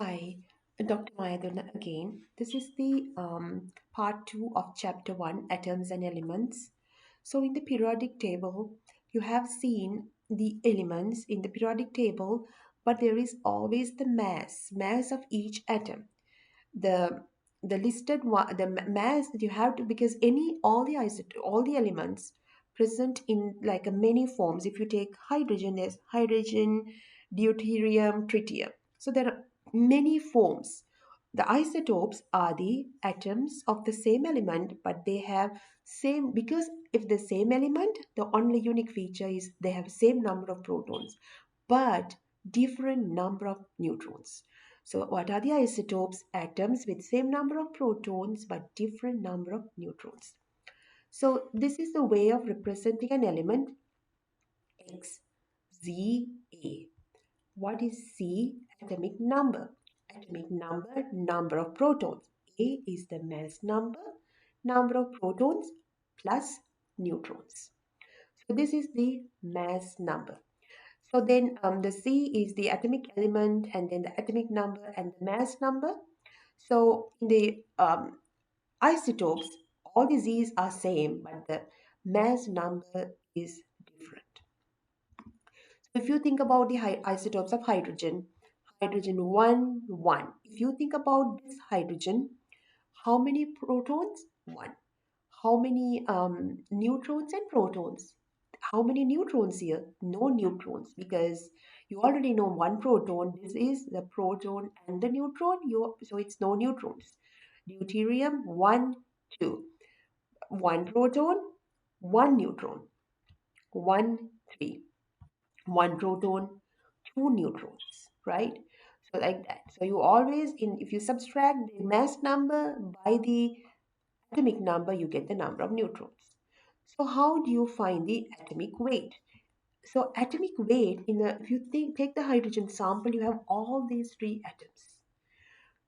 Hi, Dr. Mayadana again. This is the part 2 of chapter 1, Atoms and Elements. So, in the periodic table, you have seen the elements in the periodic table, but there is always the mass of each atom. The the listed one, the mass that you have to, because any all the elements present in like a many forms. If you take hydrogen, there's hydrogen, deuterium, tritium. So there are many forms. The isotopes are the atoms of the same element, but they have same, because if the same element, the only unique feature is they have same number of protons, but different number of neutrons. So what are the isotopes? Atoms with same number of protons but different number of neutrons. So this is the way of representing an element X, Z, A. What is C? Atomic number. Atomic number, number of protons. A is the mass number, number of protons plus neutrons. So this is the mass number. So then the C is the atomic element, and then the atomic number and the mass number. So in the isotopes, all the Z's are same, but the mass number is different. So if you think about the isotopes of hydrogen, hydrogen 1, 1. If you think about this hydrogen, how many protons? 1. How many neutrons and protons? How many neutrons here? No neutrons, because you already know one proton. This is the proton and the neutron. So it's no neutrons. Deuterium 1, 2. One proton, one neutron. 1, 3. One proton, two neutrons, right? So like that. So you always, in if you subtract the mass number by the atomic number, you get the number of neutrons. So how do you find the atomic weight? So atomic weight in the, if you take the hydrogen sample, you have all these three atoms.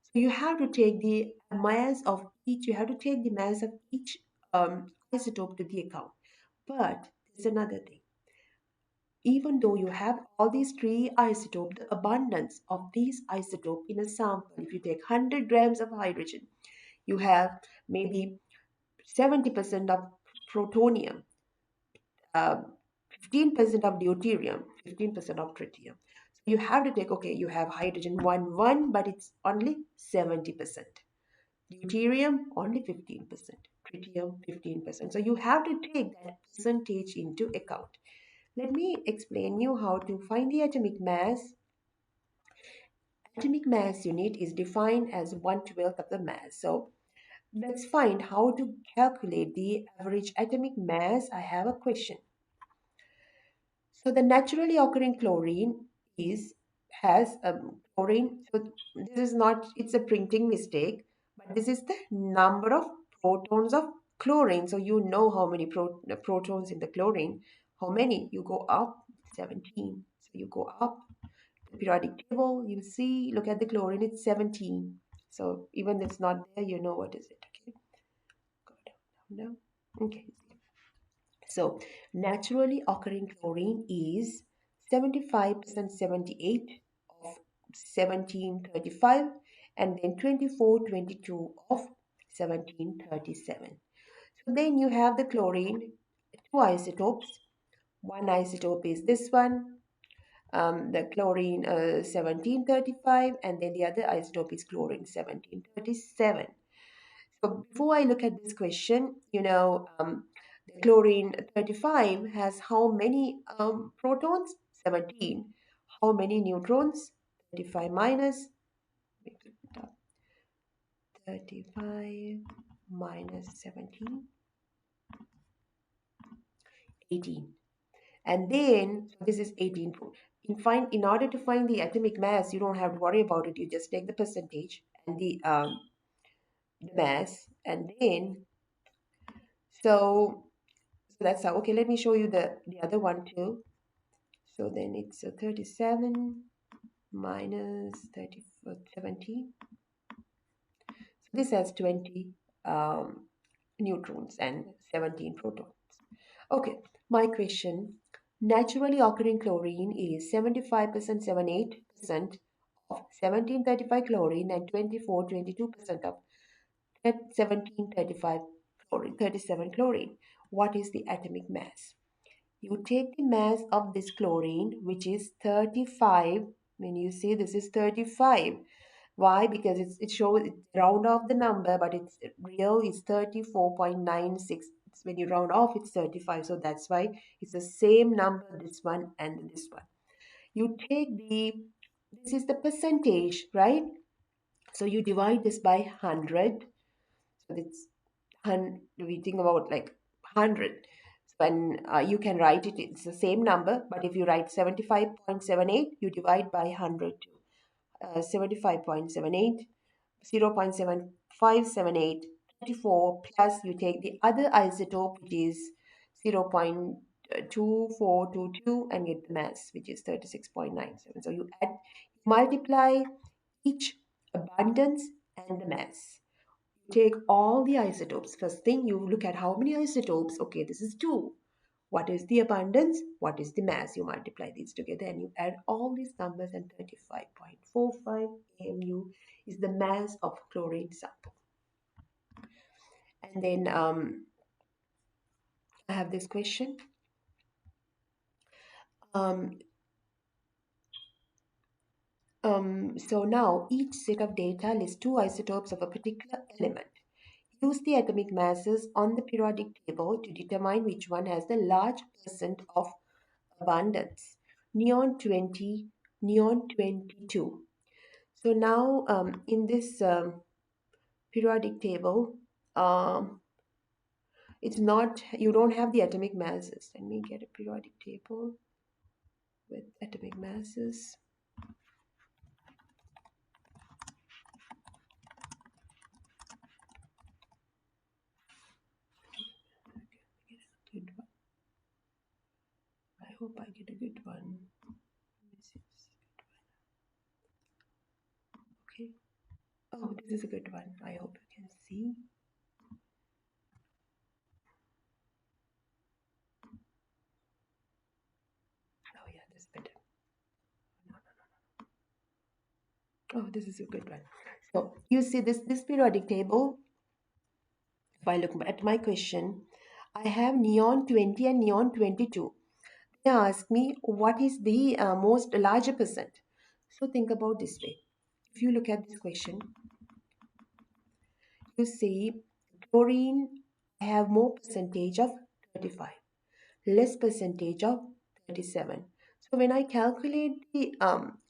So you have to take the mass of each. You have to take the mass of each isotope to the account. But there's another thing. Even though you have all these three isotopes, the abundance of these isotopes in a sample, if you take 100 grams of hydrogen, you have maybe 70% of protonium, uh, 15% of deuterium, 15% of tritium. So you have to take, okay, you have hydrogen 1, 1, but it's only 70%. Deuterium, only 15%. Tritium, 15%. So you have to take that percentage into account. Let me explain you how to find the atomic mass. Atomic mass unit is defined as 1/12 of the mass. So let's find how to calculate the average atomic mass. I have a question. So the naturally occurring chlorine is has chlorine. So this is not, it's a printing mistake, but this is the number of protons of chlorine. So you know how many protons in the chlorine. How many? You go up 17. So you go up the periodic table. You see, look at the chlorine. It's 17. So even if it's not there, you know what is it. Okay. Go down, down, down. Okay. So naturally occurring chlorine is 75% 78 of 1735, and then 2422 of 1737. So then you have the chlorine, two isotopes. One isotope is this one, the chlorine 1735, and then the other isotope is chlorine 1737. So before I look at this question, the chlorine 35 has how many protons? 17. How many neutrons? 35 minus 35 minus 17, 18. And then, so this is 18. In order to find the atomic mass, you don't have to worry about it. You just take the percentage and the mass, and then so that's how. Okay, let me show you the other one too. So then it's 37 minus 30, 17. So this has 20 neutrons and 17 protons. Okay, my question. Naturally occurring chlorine is 75%, 78% of 1735 chlorine and 22% of 1735 chlorine, 37 chlorine. What is the atomic mass? You take the mass of this chlorine, which is 35. When you see this is 35. Why? Because it shows it round off the number, but it's real is 34.96. When you round off, it's 35. So that's why it's the same number, this one and this one. You take this is the percentage, right? So you divide this by 100. So it's we think about like 100. When you can write it, it's the same number, but if you write 75.78, you divide by 100 to 75.78, 0.7578, 34, plus you take the other isotope, which is 0.2422, and get the mass, which is 36.97. So you multiply each abundance and the mass. Take all the isotopes. First thing, you look at how many isotopes. Okay, this is 2. What is the abundance? What is the mass? You multiply these together and you add all these numbers, and 35.45 AMU is the mass of chlorine sample. And then I have this question. Um, so now each set of data lists 2 isotopes of a particular element. Use the atomic masses on the periodic table to determine which one has the large percent of abundance. Neon 20, neon 22. So now in this periodic table, it's not, you don't have the atomic masses. Let me get a periodic table with atomic masses. Good one. I hope I get a good one. Okay. Oh, this is a good one. I hope you can see. Oh yeah, this is better. Oh, this is a good one. So you see this periodic table. If I look at my question, I have neon 20 and neon 22. They ask me what is the most larger percent. So think about this way. If you look at this question, you see chlorine have more percentage of 35, less percentage of 37. So when I calculate the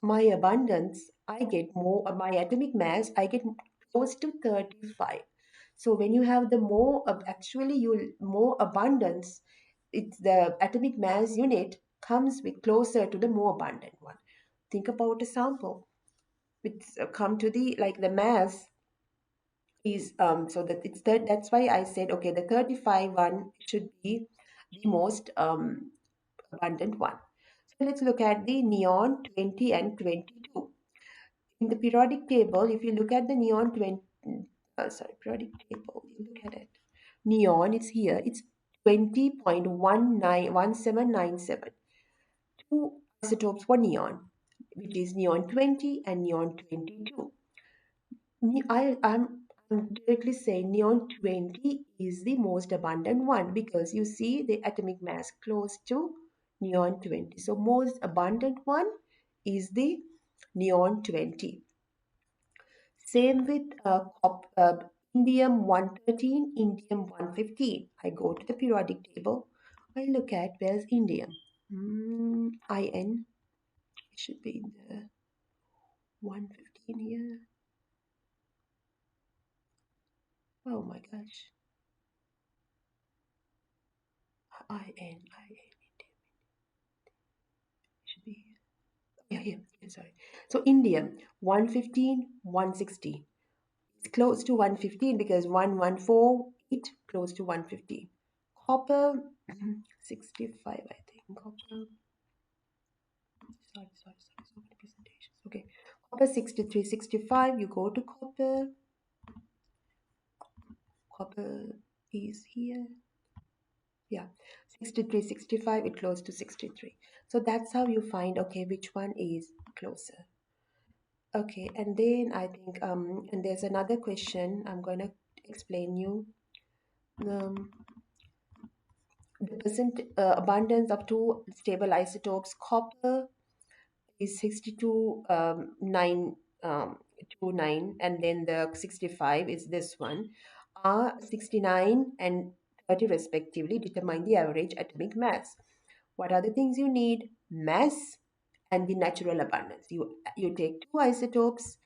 my abundance, I get more, my atomic mass, I get close to 35. So when you have the more, actually you more abundance, it's the atomic mass unit comes with closer to the more abundant one. Think about a sample. It's come to the, like the mass is so that it's that's why I said okay, the 35 one should be the most abundant one. So let's look at the neon 20 and 22. In the periodic table, if you look at the neon 20, periodic table, you look at it. Neon, it's here, it's 20.1797. 2 isotopes for neon, which is neon 20 and neon 22. I'm directly saying neon 20 is the most abundant one because you see the atomic mass close to neon 20. So most abundant one is the neon 20. Same with indium 113, indium 115. I go to the periodic table. I look at where's indium. IN. It should be in the 115 here. Oh my gosh. IN. Should be here. Yeah, here. Sorry. So indium 115, 160. It's close to 115 because 1148 close to 115. Copper 65, I think. Copper. Sorry. So many presentations. Okay. Copper 63, 65. You go to copper. Copper is here. Yeah. 63, 65. It close to 63. So that's how you find, okay, which one is closer. Okay, and then I think and there's another question I'm going to explain you. Um, the percent abundance of two stable isotopes copper is 62 9 29, and then the 65 is this one, are 69 and 30 respectively, determine the average atomic mass. What are the things you need? Mass and the natural abundance. You take two isotopes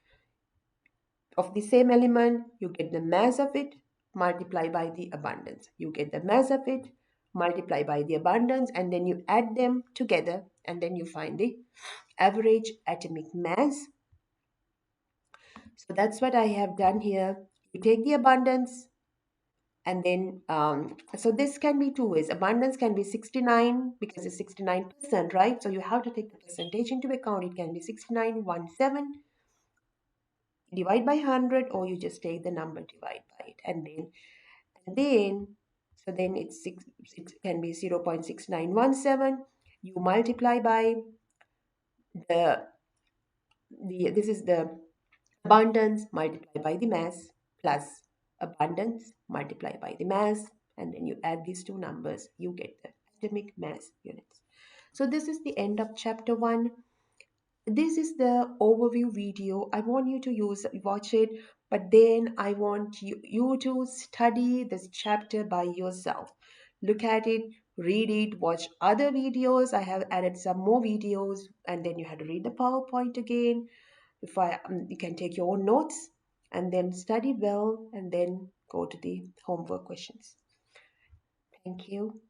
of the same element, you get the mass of it, multiply by the abundance. You get the mass of it, multiply by the abundance, and then you add them together, and then you find the average atomic mass. So that's what I have done here. You take the abundance, and then so this can be two ways. Abundance can be 69 because it's 69%, right? So you have to take the percentage into account. It can be 69.17, divide by 100, or you just take the number, divide by it, and then so then it's six, it can be 0.6917. You multiply by the this is the abundance multiplied by the mass, plus abundance multiplied by the mass, and then you add these two numbers, you get the atomic mass units. So this is the end of chapter 1. This is the overview video. I want you to watch it, but then I want you to study this chapter by yourself. Look at it, read it, watch other videos. I have added some more videos, and then you have to read the PowerPoint again. If I You can take your own notes and then study well, and then go to the homework questions. Thank you.